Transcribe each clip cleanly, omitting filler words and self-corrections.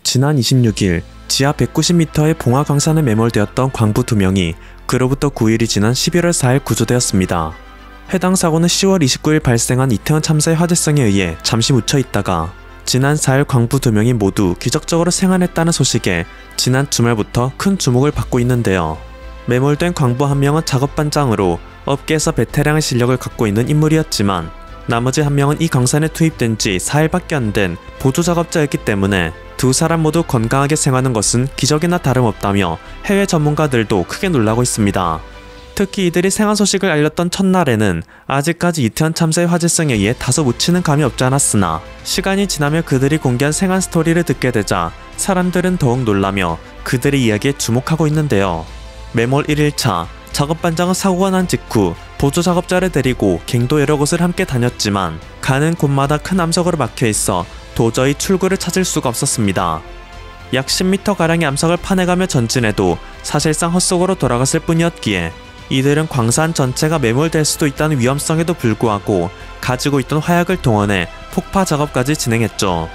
지난 26일 지하 190m의 봉화 광산에 매몰되었던 광부 2명이 그로부터 9일이 지난 11월 4일 구조되었습니다. 해당 사고는 10월 29일 발생한 이태원 참사의 화재성에 의해 잠시 묻혀 있다가 지난 4일 광부 2명이 모두 기적적으로 생還했다는 소식에 지난 주말부터 큰 주목을 받고 있는데요. 매몰된 광부 1명은 작업반장으로 업계에서 베테랑의 실력을 갖고 있는 인물이었지만 나머지 1명은 이 광산에 투입된 지 4일밖에 안 된 보조작업자였기 때문에 두 사람 모두 건강하게 생하는 것은 기적이나 다름없다며 해외 전문가들도 크게 놀라고 있습니다. 특히 이들이 생한 소식을 알렸던 첫날에는 아직까지 이태원 참사의 화제성에 의해 다소 묻히는 감이 없지 않았으나 시간이 지나며 그들이 공개한 생한 스토리를 듣게 되자 사람들은 더욱 놀라며 그들의 이야기에 주목하고 있는데요. 매몰 1일차 작업반장은 사고가 난 직후 보조작업자를 데리고 갱도 여러 곳을 함께 다녔지만 가는 곳마다 큰 암석으로 막혀있어 도저히 출구를 찾을 수가 없었습니다. 약 10m가량의 암석을 파내가며 전진해도 사실상 헛속으로 돌아갔을 뿐이었기에 이들은 광산 전체가 매몰될 수도 있다는 위험성에도 불구하고 가지고 있던 화약을 동원해 폭파 작업까지 진행했죠.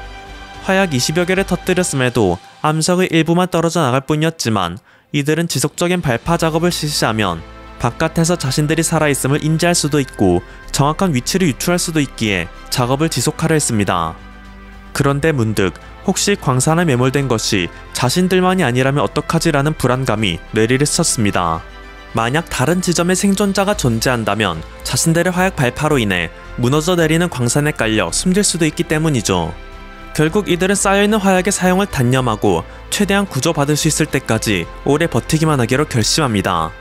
화약 20여 개를 터뜨렸음에도 암석의 일부만 떨어져 나갈 뿐이었지만 이들은 지속적인 발파 작업을 실시하면 바깥에서 자신들이 살아있음을 인지할 수도 있고 정확한 위치를 유추할 수도 있기에 작업을 지속하려 했습니다. 그런데 문득 혹시 광산에 매몰된 것이 자신들만이 아니라면 어떡하지라는 불안감이 뇌리를 스쳤습니다. 만약 다른 지점에 생존자가 존재한다면 자신들의 화약 발파로 인해 무너져 내리는 광산에 깔려 숨질 수도 있기 때문이죠. 결국 이들은 쌓여있는 화약의 사용을 단념하고 최대한 구조받을 수 있을 때까지 오래 버티기만 하기로 결심합니다.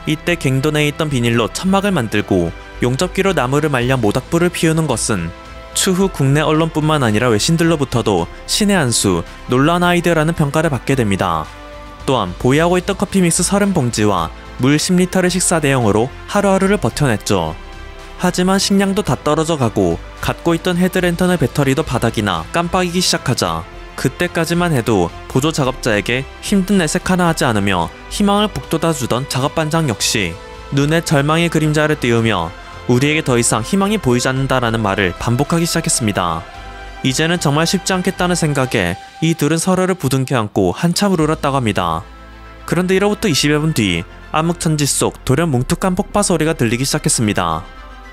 이때 갱도 내에 있던 비닐로 천막을 만들고 용접기로 나무를 말려 모닥불을 피우는 것은 추후 국내 언론뿐만 아니라 외신들로부터도 신의 한 수, 놀라운 아이디어라는 평가를 받게 됩니다. 또한 보유하고 있던 커피 믹스 30봉지와 물 10리터를 식사 대용으로 하루하루를 버텨냈죠. 하지만 식량도 다 떨어져 가고 갖고 있던 헤드랜턴의 배터리도 바닥이나 깜빡이기 시작하자 그때까지만 해도 보조 작업자에게 힘든 내색 하나 하지 않으며 희망을 북돋아주던 작업반장 역시 눈에 절망의 그림자를 띄우며 우리에게 더 이상 희망이 보이지 않는다라는 말을 반복하기 시작했습니다. 이제는 정말 쉽지 않겠다는 생각에 이 둘은 서로를 부둥켜 안고 한참을 울었다고 합니다. 그런데 이로부터 20여 분 뒤 암흑천지 속 돌연 뭉툭한 폭파 소리가 들리기 시작했습니다.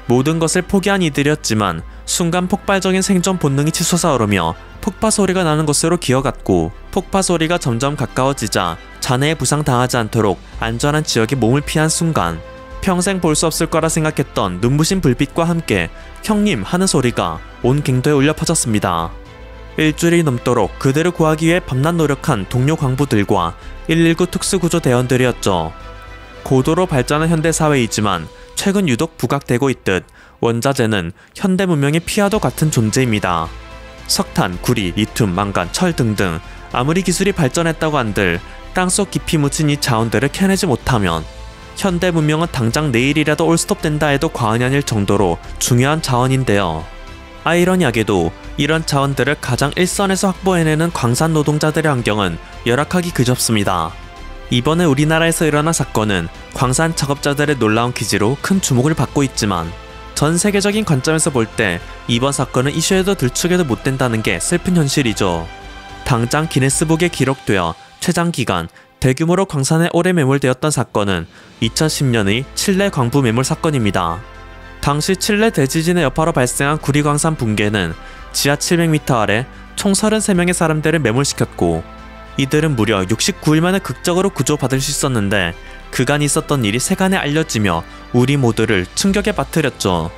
모든 것을 포기한 이들이었지만 순간 폭발적인 생존 본능이 치솟아 오르며 폭파 소리가 나는 곳으로 기어갔고 폭파 소리가 점점 가까워지자 잔해에 부상당하지 않도록 안전한 지역에 몸을 피한 순간 평생 볼 수 없을 거라 생각했던 눈부신 불빛과 함께 형님 하는 소리가 온 갱도에 울려 퍼졌습니다. 일주일이 넘도록 그들을 구하기 위해 밤낮 노력한 동료 광부들과 119 특수구조대원들이었죠. 고도로 발전한 현대사회이지만 최근 유독 부각되고 있듯 원자재는 현대 문명의 피와도 같은 존재입니다. 석탄, 구리, 리튬, 망간, 철 등등 아무리 기술이 발전했다고 한들 땅속 깊이 묻힌 이 자원들을 캐내지 못하면 현대 문명은 당장 내일이라도 올스톱된다 해도 과언이 아닐 정도로 중요한 자원인데요. 아이러니하게도 이런 자원들을 가장 일선에서 확보해내는 광산 노동자들의 환경은 열악하기 그접습니다. 이번에 우리나라에서 일어난 사건은 광산 작업자들의 놀라운 기지로 큰 주목을 받고 있지만 전 세계적인 관점에서 볼 때 이번 사건은 이슈에도 들추게도 못된다는 게 슬픈 현실이죠. 당장 기네스북에 기록되어 최장기간 대규모로 광산에 오래 매몰되었던 사건은 2010년의 칠레 광부 매몰 사건입니다. 당시 칠레 대지진의 여파로 발생한 구리광산 붕괴는 지하 700m 아래 총 33명의 사람들을 매몰시켰고 이들은 무려 69일 만에 극적으로 구조받을 수 있었는데 그간 있었던 일이 세간에 알려지며 우리 모두를 충격에 빠뜨렸죠.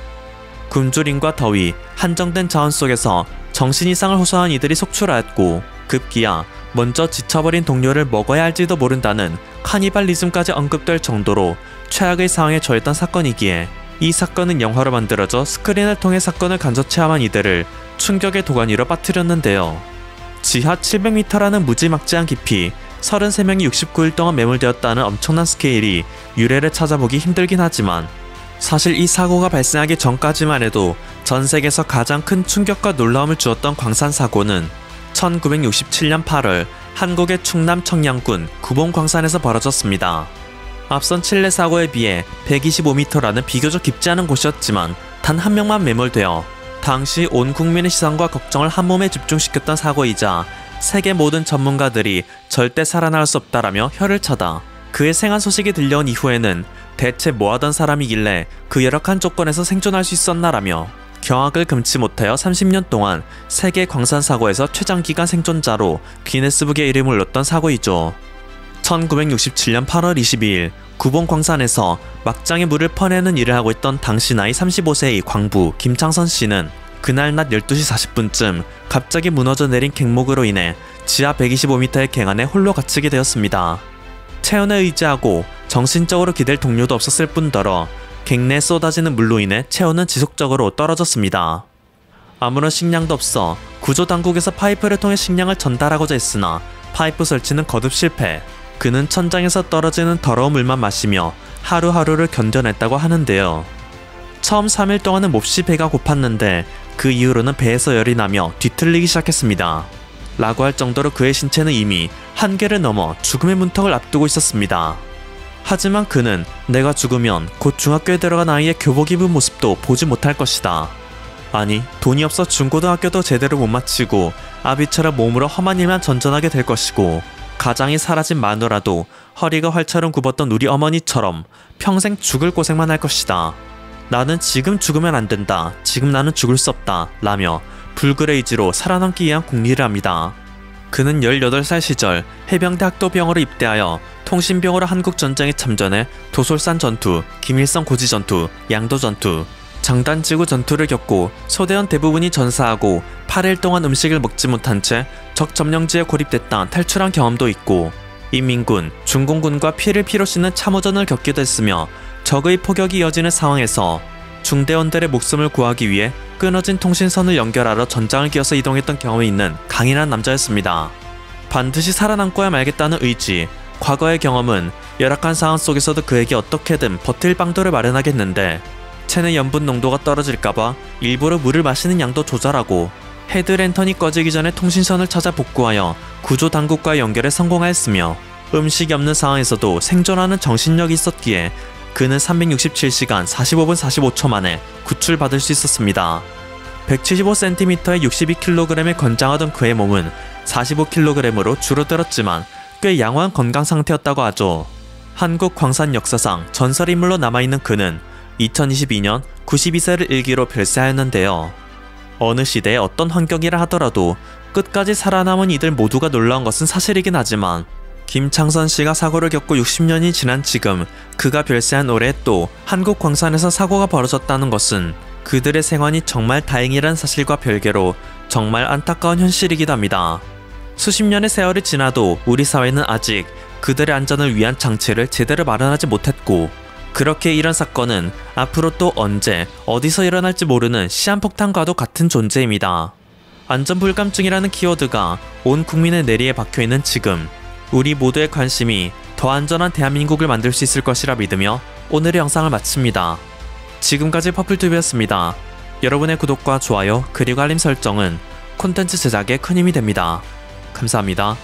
굶주림과 더위, 한정된 자원 속에서 정신 이상을 호소한 이들이 속출하였고 급기야 먼저 지쳐버린 동료를 먹어야 할지도 모른다는 카니발리즘까지 언급될 정도로 최악의 상황에 처했던 사건이기에 이 사건은 영화로 만들어져 스크린을 통해 사건을 간접 체험한 이들을 충격의 도가니로 빠뜨렸는데요. 지하 700m라는 무지막지한 깊이 33명이 69일 동안 매몰되었다는 엄청난 스케일이 유래를 찾아보기 힘들긴 하지만 사실 이 사고가 발생하기 전까지만 해도 전 세계에서 가장 큰 충격과 놀라움을 주었던 광산 사고는 1967년 8월 한국의 충남 청양군 구봉광산에서 벌어졌습니다. 앞선 칠레 사고에 비해 125m라는 비교적 깊지 않은 곳이었지만 단 한 명만 매몰되어 당시 온 국민의 시선과 걱정을 한몸에 집중시켰던 사고이자 세계 모든 전문가들이 절대 살아날 수 없다라며 혀를 차다. 그의 생한 소식이 들려온 이후에는 대체 뭐하던 사람이길래 그 열악한 조건에서 생존할 수 있었나라며 경악을 금치 못하여 30년 동안 세계 광산 사고에서 최장기간 생존자로 기네스북에 이름을 올렸던 사고이죠. 1967년 8월 22일 구봉 광산에서 막장의 물을 퍼내는 일을 하고 있던 당시 나이 35세의 광부 김창선 씨는 그날 낮 12시 40분쯤 갑자기 무너져 내린 갱목으로 인해 지하 125m의 갱안에 홀로 갇히게 되었습니다. 체온에 의지하고 정신적으로 기댈 동료도 없었을 뿐더러 갱 내에 쏟아지는 물로 인해 체온은 지속적으로 떨어졌습니다. 아무런 식량도 없어 구조당국에서 파이프를 통해 식량을 전달하고자 했으나 파이프 설치는 거듭 실패. 그는 천장에서 떨어지는 더러운 물만 마시며 하루하루를 견뎌냈다고 하는데요. 처음 3일 동안은 몹시 배가 고팠는데 그 이후로는 배에서 열이 나며 뒤틀리기 시작했습니다. 라고 할 정도로 그의 신체는 이미 한계를 넘어 죽음의 문턱을 앞두고 있었습니다. 하지만 그는 내가 죽으면 곧 중학교에 들어간 아이의 교복 입은 모습도 보지 못할 것이다. 아니, 돈이 없어 중고등학교도 제대로 못 마치고 아비처럼 몸으로 험한 일만 전전하게 될 것이고 가장이 사라진 마누라도 허리가 활처럼 굽었던 우리 어머니처럼 평생 죽을 고생만 할 것이다. 나는 지금 죽으면 안 된다. 지금 나는 죽을 수 없다. 라며 불굴의 의지로 살아남기 위한 궁리를 합니다. 그는 18살 시절 해병대 학도병으로 입대하여 통신병으로 한국전쟁에 참전해 도솔산 전투, 김일성 고지 전투, 양도 전투, 장단지구 전투를 겪고 소대원 대부분이 전사하고 8일 동안 음식을 먹지 못한 채 적 점령지에 고립됐다 탈출한 경험도 있고 인민군, 중공군과 피를 피로 씻는 참호전을 겪기도 했으며 적의 포격이 이어지는 상황에서 중대원들의 목숨을 구하기 위해 끊어진 통신선을 연결하러 전장을 끼어서 이동했던 경험이 있는 강인한 남자였습니다. 반드시 살아남고야 말겠다는 의지, 과거의 경험은 열악한 상황 속에서도 그에게 어떻게든 버틸 방도를 마련하겠는데 체내 염분 농도가 떨어질까봐 일부러 물을 마시는 양도 조절하고 헤드랜턴이 꺼지기 전에 통신선을 찾아 복구하여 구조당국과의 연결에 성공하였으며 음식이 없는 상황에서도 생존하는 정신력이 있었기에 그는 367시간 45분 45초 만에 구출받을 수 있었습니다. 175cm에 62kg을 권장하던 그의 몸은 45kg으로 줄어들었지만 꽤 양호한 건강 상태였다고 하죠. 한국 광산 역사상 전설인물로 남아있는 그는 2022년 92세를 일기로 별세하였는데요. 어느 시대의 어떤 환경이라 하더라도 끝까지 살아남은 이들 모두가 놀라운 것은 사실이긴 하지만 김창선 씨가 사고를 겪고 60년이 지난 지금 그가 별세한 올해 또 한국 광산에서 사고가 벌어졌다는 것은 그들의 생還이 정말 다행이란 사실과 별개로 정말 안타까운 현실이기도 합니다. 수십 년의 세월이 지나도 우리 사회는 아직 그들의 안전을 위한 장치를 제대로 마련하지 못했고 그렇게 이런 사건은 앞으로 또 언제 어디서 일어날지 모르는 시한폭탄과도 같은 존재입니다. 안전불감증이라는 키워드가 온 국민의 내리에 박혀있는 지금 우리 모두의 관심이 더 안전한 대한민국을 만들 수 있을 것이라 믿으며 오늘의 영상을 마칩니다. 지금까지 퍼플튜브였습니다. 여러분의 구독과 좋아요 그리고 알림 설정은 콘텐츠 제작에 큰 힘이 됩니다. 감사합니다.